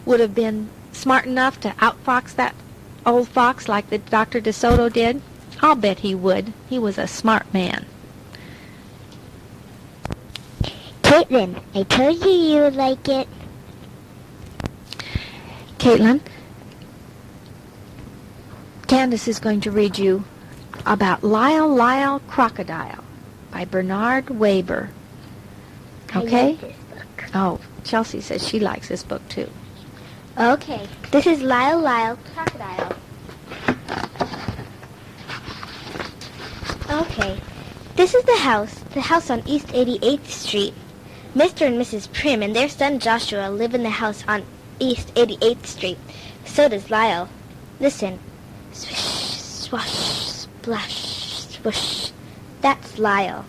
would have been smart enough to outfox that old fox like the Dr. DeSoto did? I'll bet he would. He was a smart man. Caitlin, I told you would like it. Caitlin, Candace is going to read you about Lyle, Crocodile by Bernard Weber. Okay? I like this book. Oh, Chelsea says she likes this book too. Okay, this is Lyle, Crocodile. Okay, this is the house on East 88th Street. Mr. and Mrs. Prim and their son Joshua live in the house on East 88th Street. So does Lyle. Listen. Swish, swash, splash, swoosh. That's Lyle.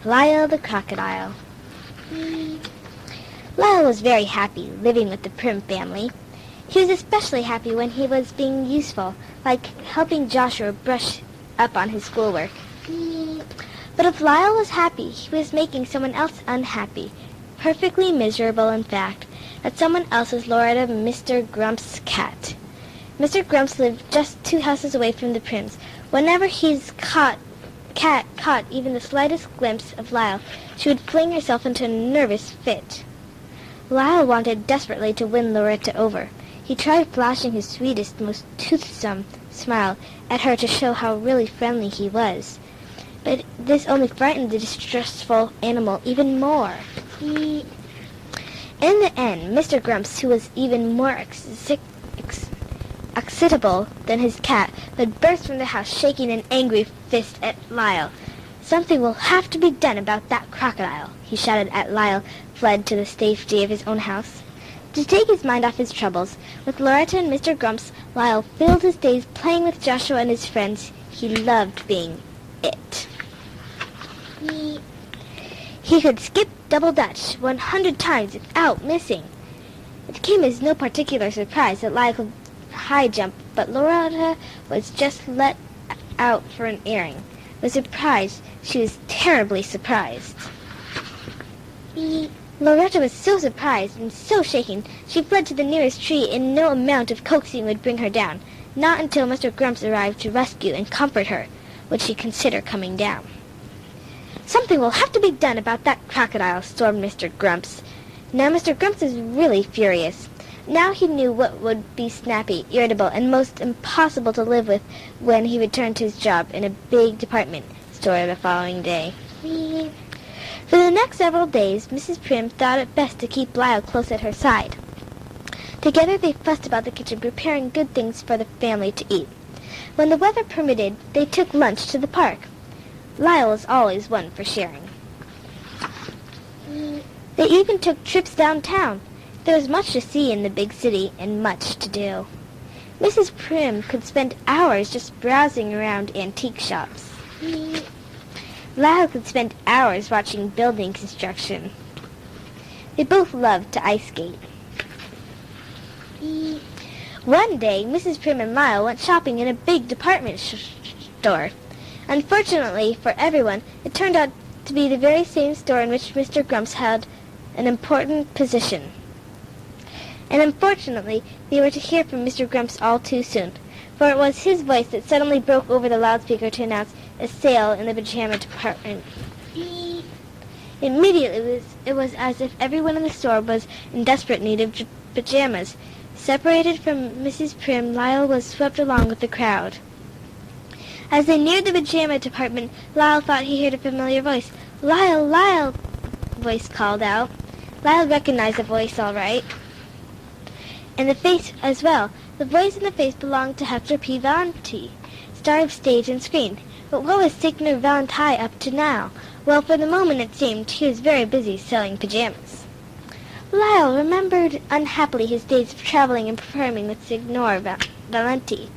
Lyle the crocodile. Lyle was very happy living with the Prim family. He was especially happy when he was being useful, like helping Joshua brush up on his schoolwork. But if Lyle was happy, he was making someone else unhappy. Perfectly miserable, in fact. That someone else was Loretta Mr. Grump's cat. Mr. Grumps lived just 2 houses away from the Prims. Whenever his cat caught even the slightest glimpse of Lyle, she would fling herself into a nervous fit. Lyle wanted desperately to win Loretta over. He tried flashing his sweetest, most toothsome smile at her to show how really friendly he was. But this only frightened the distrustful animal even more. In the end, Mr. Grumps, who was even more excitable than his cat, would burst from the house shaking an angry fist at Lyle. "Something will have to be done about that crocodile," he shouted as Lyle fled to the safety of his own house. To take his mind off his troubles, with Loretta and Mr. Grumps, Lyle filled his days playing with Joshua and his friends. He loved being it. He could skip double dutch 100 times without missing. It came as no particular surprise that Lyle could high jump, but Loretta was just let out for an airing. Was surprised. She was terribly surprised. Loretta was so surprised and so shaken, she fled to the nearest tree, and no amount of coaxing would bring her down. Not until Mr. Grumps arrived to rescue and comfort her would she consider coming down. "Something will have to be done about that crocodile," stormed Mr. Grumps. Now Mr. Grumps was really furious. Now he knew what would be snappy, irritable, and most impossible to live with when he returned to his job in a big department store the following day. For the next several days, Mrs. Prim thought it best to keep Lyle close at her side. Together they fussed about the kitchen, preparing good things for the family to eat. When the weather permitted, they took lunch to the park. Lyle was always one for sharing. They even took trips downtown. There was much to see in the big city and much to do. Mrs. Prim could spend hours just browsing around antique shops. Lyle could spend hours watching building construction. They both loved to ice skate. One day, Mrs. Prim and Lyle went shopping in a big department store. Unfortunately for everyone, it turned out to be the very same store in which Mr. Grumps held an important position. And unfortunately, they were to hear from Mr. Grumps all too soon, for it was his voice that suddenly broke over the loudspeaker to announce a sale in the pajama department. Immediately, it was as if everyone in the store was in desperate need of pajamas. Separated from Mrs. Prim, Lyle was swept along with the crowd. As they neared the pajama department, Lyle thought he heard a familiar voice. "Lyle, Lyle!" the voice called out. Lyle recognized the voice all right, and the face as well. The voice and the face belonged to Hector P. Valenti, star of stage and screen. But what was Signer Valenti up to now? Well, for the moment it seemed he was very busy selling pajamas. Lyle remembered unhappily his days of traveling and performing with Signor Valenti.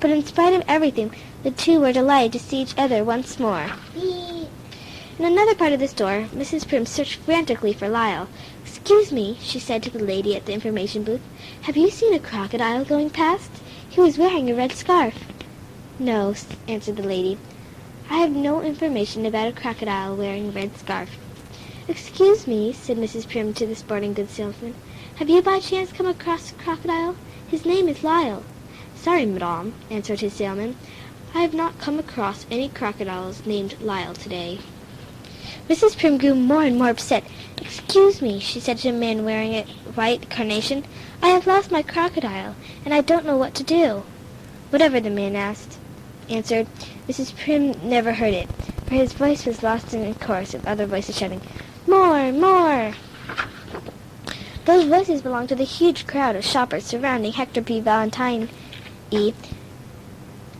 But in spite of everything, the two were delighted to see each other once more. In another part of the store, Mrs. Prim searched frantically for Lyle. "Excuse me," she said to the lady at the information booth. "Have you seen a crocodile going past? He was wearing a red scarf." "No," answered the lady. "I have no information about a crocodile wearing a red scarf." "Excuse me," said Mrs. Prim to the sporting goods salesman. "Have you by chance come across a crocodile? His name is Lyle." "Sorry, madame," answered his salesman. "I have not come across any crocodiles named Lyle today." Mrs. Prim grew more and more upset. "Excuse me," she said to a man wearing a white carnation. "I have lost my crocodile, and I don't know what to do." "Whatever the man answered, Mrs. Prim never heard it, for his voice was lost in a chorus of other voices shouting, "More! More!" Those voices belonged to the huge crowd of shoppers surrounding Hector P. Valentine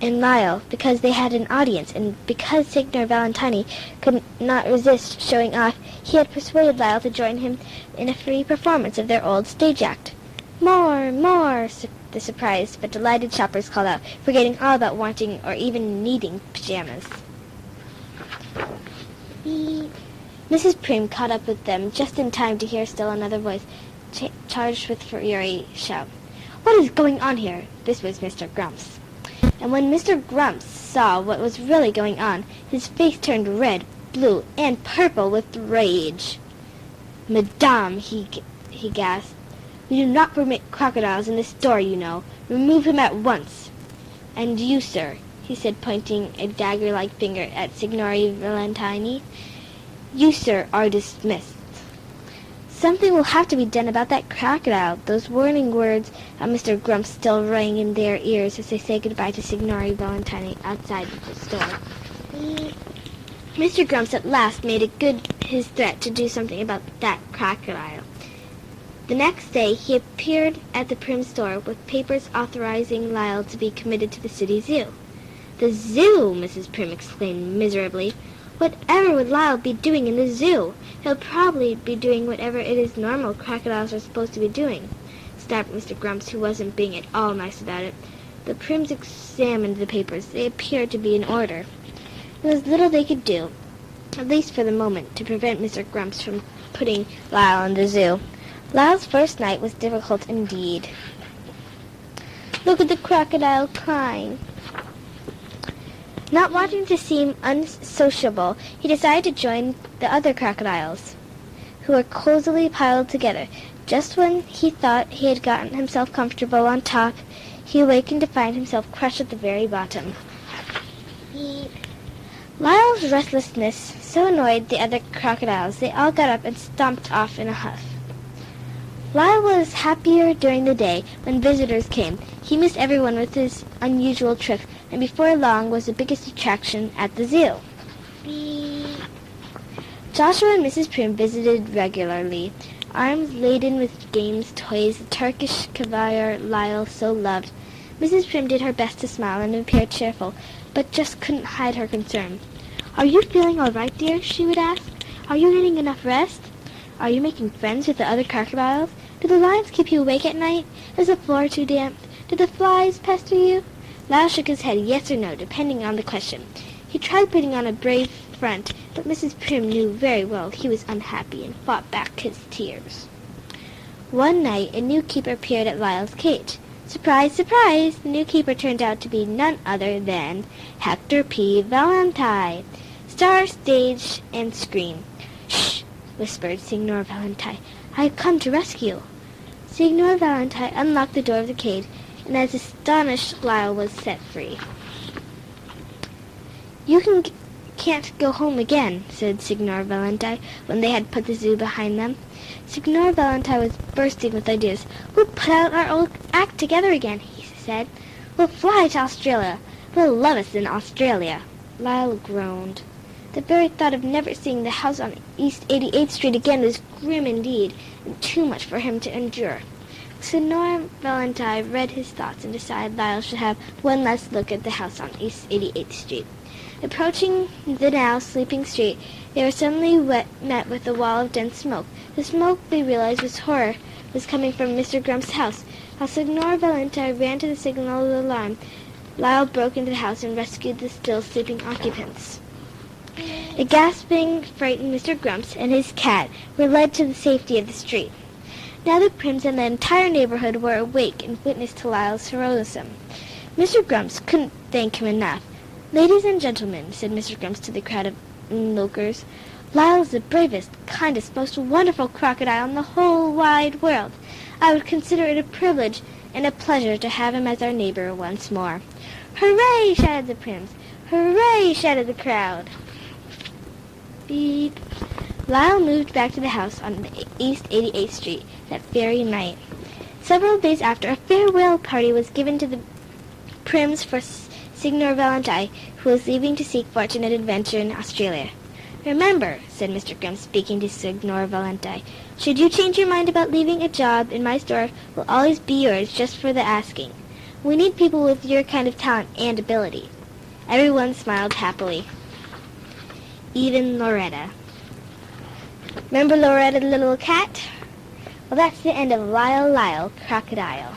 and Lyle, because they had an audience, and because Signor Valentine could not resist showing off, he had persuaded Lyle to join him in a free performance of their old stage act. "More! More!" the surprised but delighted shoppers called out, forgetting all about wanting or even needing pajamas. Mrs. Prim caught up with them just in time to hear still another voice, charged with fury, shout, "What is going on here?" This was Mr. Grumps. And when Mr. Grumps saw what was really going on, his face turned red, blue, and purple with rage. "Madame," he gasped, "we do not permit crocodiles in this store, you know. Remove him at once. And you, sir," he said, pointing a dagger-like finger at Signore Valentine, "you, sir, are dismissed." "Something will have to be done about that crocodile." Those warning words of Mr. Grumps still rang in their ears as they said goodbye to Signore Valentine outside the store. Mr. Grumps at last made good his threat to do something about that crocodile. The next day he appeared at the Prim store with papers authorizing Lyle to be committed to the city zoo. "The zoo!" Mrs. Prim exclaimed miserably. "Whatever would Lyle be doing in the zoo? He'll probably be doing whatever it is normal crocodiles are supposed to be doing," snapped Mr. Grumps, who wasn't being at all nice about it. The Prims examined the papers. They appeared to be in order. There was little they could do, at least for the moment, to prevent Mr. Grumps from putting Lyle in the zoo. Lyle's first night was difficult indeed. "Look at the crocodile crying." Not wanting to seem unsociable, he decided to join the other crocodiles, who were cozily piled together. Just when he thought he had gotten himself comfortable on top, he awakened to find himself crushed at the very bottom. Lyle's restlessness so annoyed the other crocodiles, they all got up and stomped off in a huff. Lyle was happier during the day when visitors came. He missed everyone with his unusual tricks, and before long was the biggest attraction at the zoo. Joshua and Mrs. Prim visited regularly, arms laden with games, toys, the Turkish caviar Lyle so loved. Mrs. Prim did her best to smile and appear cheerful, but just couldn't hide her concern. "Are you feeling all right, dear?" she would ask. "Are you getting enough rest? Are you making friends with the other crocodiles? Do the lions keep you awake at night? Is the floor too damp? Do the flies pester you?" Lyle shook his head yes or no, depending on the question. He tried putting on a brave front, but Mrs. Prim knew very well he was unhappy and fought back his tears. One night a new keeper appeared at Lyle's cage. Surprise, surprise! The new keeper turned out to be none other than Hector P. Valentine. Star, stage, and screen. "Shh!" whispered Signor Valentine. "I have come to rescue." Signor Valentine unlocked the door of the cage, and as astonished Lyle was set free. "You can't go home again," said Signor Valentine, when they had put the zoo behind them. Signor Valentine was bursting with ideas. "We'll put out our old act together again," he said. "We'll fly to Australia. They'll love us in Australia." Lyle groaned. The very thought of never seeing the house on East 88th Street again was grim indeed, and too much for him to endure. Signor Valentine read his thoughts and decided Lyle should have one last look at the house on East 88th Street. Approaching the now sleeping street, they were suddenly met with a wall of dense smoke. The smoke, they realized with horror, was coming from Mr. Grump's house. While Signor Valentine ran to the signal of alarm, Lyle broke into the house and rescued the still sleeping occupants. The gasping, frightened Mr. Grumps and his cat were led to the safety of the street. Now the Prims and the entire neighborhood were awake and witness to Lyle's heroism. Mr. Grumps couldn't thank him enough. "Ladies and gentlemen," said Mr. Grumps to the crowd of onlookers, Lyle's the bravest, kindest, most wonderful crocodile in the whole wide world. I would consider it a privilege and a pleasure to have him as our neighbor once more." "Hooray!" shouted the Prims. "Hooray!" shouted the crowd. Beep. Lyle moved back to the house on East 88th Street that very night. Several days after, a farewell party was given to the Prims for Signor Valentine, who was leaving to seek fortune and adventure in Australia. "Remember," said Mr. Grimm, speaking to Signor Valentine, "should you change your mind about leaving a job in my store, will always be yours just for the asking. We need people with your kind of talent and ability." Everyone smiled happily. Even Loretta. Remember Loretta the little cat? Well, that's the end of Lyle, Crocodile.